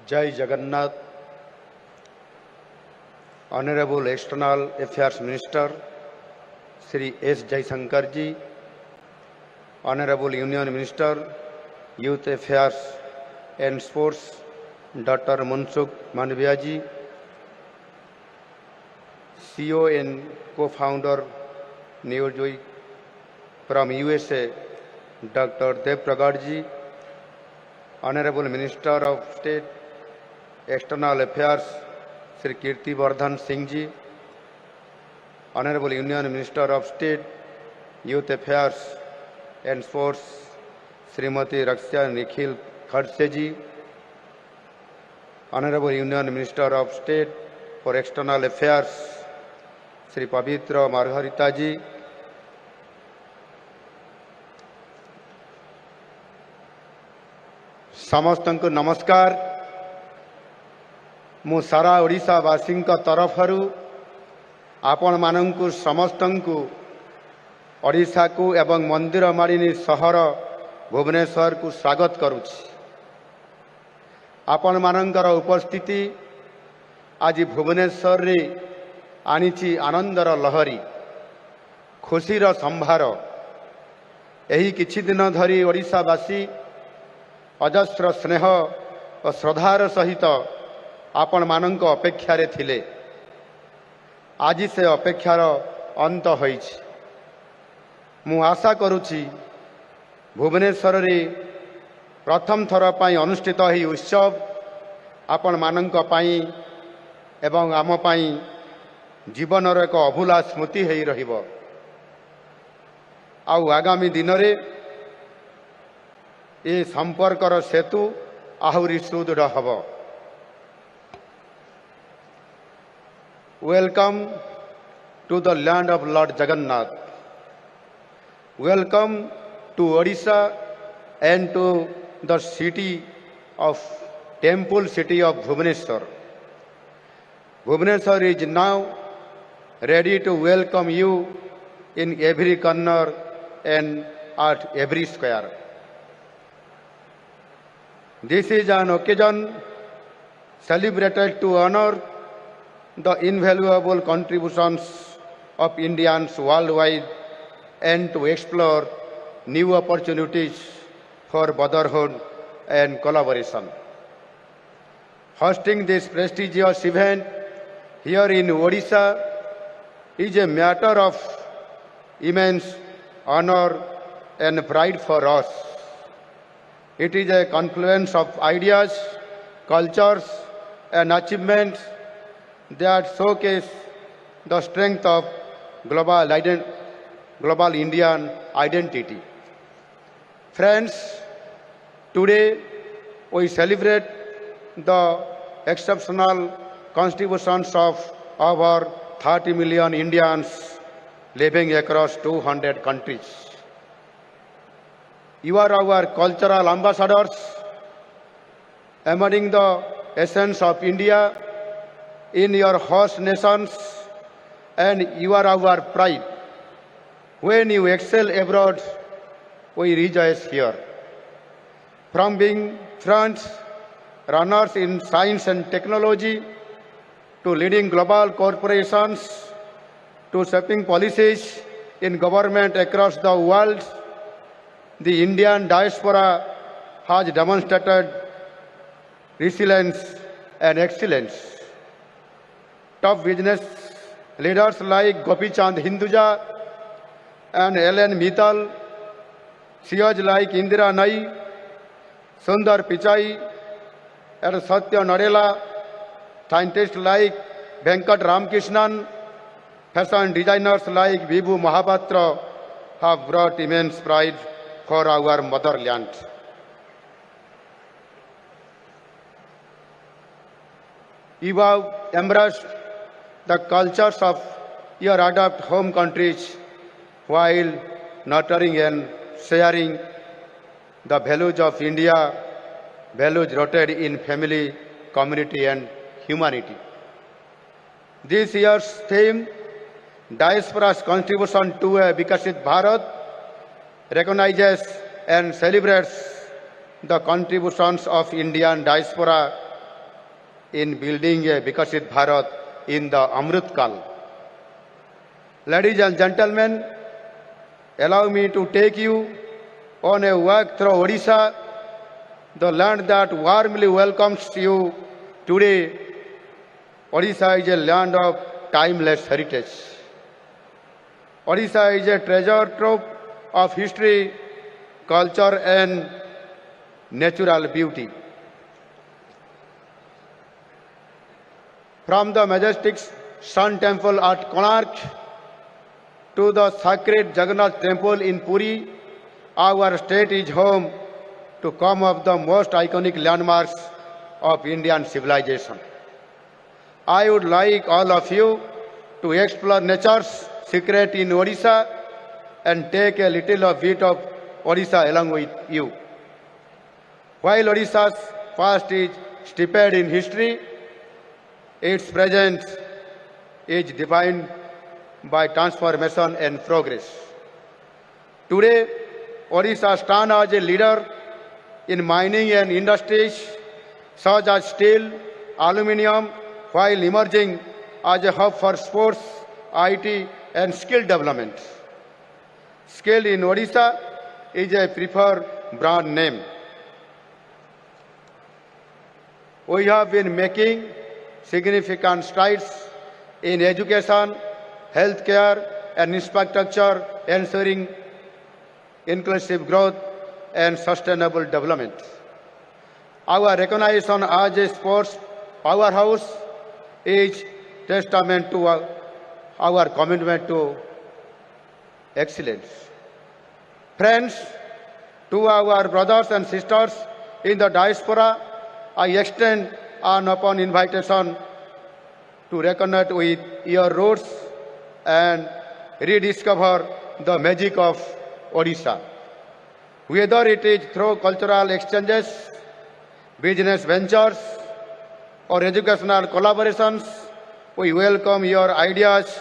Jai Jagannath, Honorable External Affairs Minister Sri S. Jaisankar ji, Honorable Union Minister, Youth Affairs and Sports Dr. Mansukh Mandavia ji, CEO and co-founder Neojoy from USA, Dr. Dev Pragad ji, Honorable Minister of State, External Affairs, Sri Kirti Vardhan Singh ji, Honorable Union Minister of State, Youth Affairs and Sports, Srimati Raksha Nikhil Khadse ji, Honorable Union Minister of State for External Affairs, Sri Pavitra Margarita ji, समस्तंको नमस्कार। मु सारा ओडिशावासी तरफरु आपण मानंकु समस्तंकु ओडिशा को एवं मंदिर मालिनी सहर भुवनेश्वर को स्वागत करुछि। आपण मानंकर उपस्थिति आज भुवनेश्वर रे आनिछि आनंदर लहरी, खुशीर संभार। एही किछि दिन धरी ओडिशावासी अजस्र स्नेह और श्रद्धार सहित आपण मानंक अपेक्षा रे थिले। आज से अपेक्षार अंत होइछि। मु आशा करुछि भुवनेश्वर रे प्रथम थर पई अनुष्ठित ही उत्सव आपण मानंक पई एवं आम पई जीवनर एक अभूला स्मृति हेई रहिबो। आउ आगामी दिन रे ये संपर्कर सेतु आहुरी सुदृढ़ हब। Welcome to the land of lord Jagannath. Welcome to Odisha and to the city of temple city of Bhubaneswar. Bhubaneswar is now ready to welcome you in every corner and at every square. This is an occasion celebrated to honor the invaluable contributions of Indians worldwide and to explore new opportunities for brotherhood and collaboration. Hosting this prestigious event here in Odisha is a matter of immense honor and pride for us. It is a confluence of ideas, cultures, and achievements that showcase the strength of global Indian identity. Friends, today we celebrate the exceptional contributions of over 30 million Indians living across 200 countries. You are our cultural ambassadors, embodying the essence of India in your host nations, and you are our pride. When you excel abroad, we rejoice here. From being front runners in science and technology, to leading global corporations, to shaping policies in government across the world, the Indian diaspora has demonstrated resilience and excellence. Top business leaders like Gopi Chand Hinduja and Ellen Mittal, CEOs like Indira Nai, Sundar Pichai, and Satya Nadella, scientists like Venkat Ramakrishnan, fashion designers like Vibhu Mahapatra have brought immense pride for our motherland. You have embraced the cultures of your adopted home countries while nurturing and sharing the values of India, values rooted in family, community, and humanity. This year's theme, Diaspora's Contribution to a Vikasit Bharat, recognizes and celebrates the contributions of Indian diaspora in building a Vikasit Bharat in the Amrit Kal. Ladies and gentlemen, allow me to take you on a walk through Odisha, the land that warmly welcomes you today. Odisha is a land of timeless heritage. Odisha is a treasure trove of history, culture and natural beauty. From the majestic Sun Temple at Konark to the sacred Jagannath Temple in Puri, our state is home to some of the most iconic landmarks of Indian civilization. I would like all of you to explore nature's secret in Odisha and take a little bit of Odisha along with you. While Odisha's past is steeped in history, its present is defined by transformation and progress. Today, Odisha stands as a leader in mining and industries such as steel, aluminium, while emerging as a hub for sports, IT and skill development. Skill in Odisha is a preferred brand name. We have been making significant strides in education, healthcare and infrastructure, ensuring inclusive growth and sustainable development. Our recognition as a sports powerhouse is testament to our commitment to excellence. Friends, to our brothers and sisters in the diaspora, I extend an open invitation to reconnect with your roots and rediscover the magic of Odisha. Whether it is through cultural exchanges, business ventures, or educational collaborations, we welcome your ideas,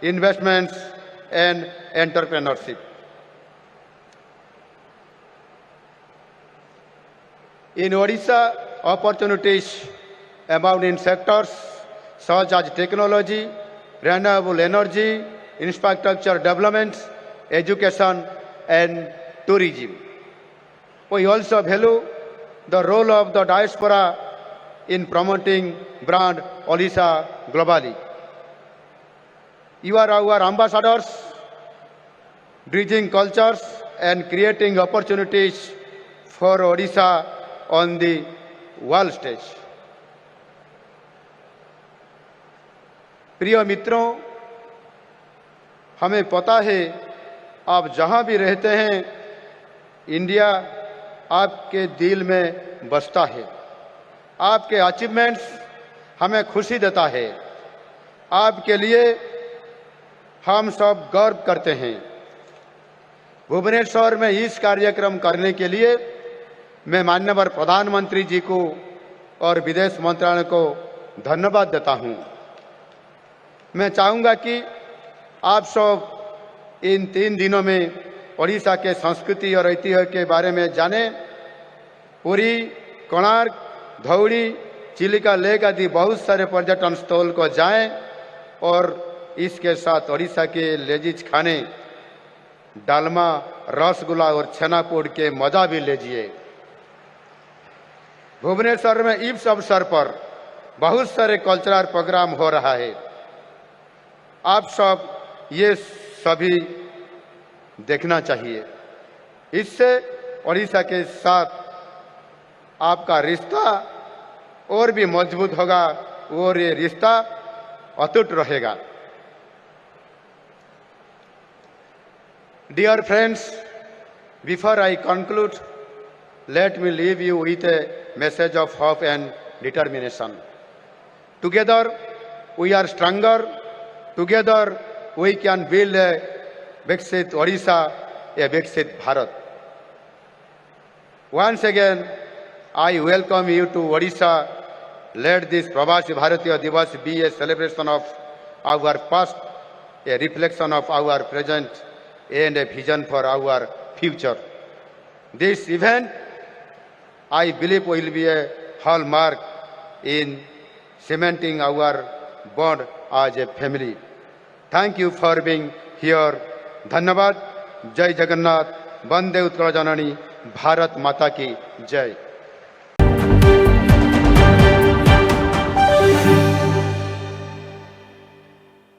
investments, and entrepreneurship. In Odisha, opportunities abound in sectors such as technology, renewable energy, infrastructure development, education, and tourism. We also value the role of the diaspora in promoting brand Odisha globally. You are our ambassadors, bridging cultures and creating opportunities for Odisha on the world stage. प्रिय मित्रों, हमें पता है आप जहां भी रहते हैं, इंडिया आपके दिल में बसता है। आपके अचीवमेंट्स हमें खुशी देता है। आपके लिए हम सब गर्व करते हैं। भुवनेश्वर में इस कार्यक्रम करने के लिए मैं माननीय प्रधानमंत्री जी को और विदेश मंत्रालय को धन्यवाद देता हूं। मैं चाहूंगा कि आप सब इन 3 दिनों में ओडिशा के संस्कृति और ऐतिह्य के बारे में जानें। पुरी, कोणार्क, धौड़ी, चिलिका लेक आदि बहुत सारे पर्यटन स्थल को जाएं और इसके साथ ओडिशा के लेजीज खाने, डालमा, रसगुल्ला और छेनापोड़ के मजा भी लीजिए। भुवनेश्वर में इस अवसर पर बहुत सारे कल्चरल प्रोग्राम हो रहा है। आप सब ये सभी देखना चाहिए। इससे ओडिशा के साथ आपका रिश्ता और भी मजबूत होगा और ये रिश्ता अटूट रहेगा। Dear friends, before I conclude, let me leave you with a message of hope and determination. Together, we are stronger. Together, we can build a Viksit Odisha, a Viksit Bharat. Once again, I welcome you to Odisha. Let this Pravasi Bharatiya Divas be a celebration of our past, a reflection of our present, and a vision for our future. This event, I believe, will be a hallmark in cementing our bond as a family. Thank you for being here. धन्यवाद. जय जगन्नाथ. वंदे उत्कल जननी. भारत माता की जय.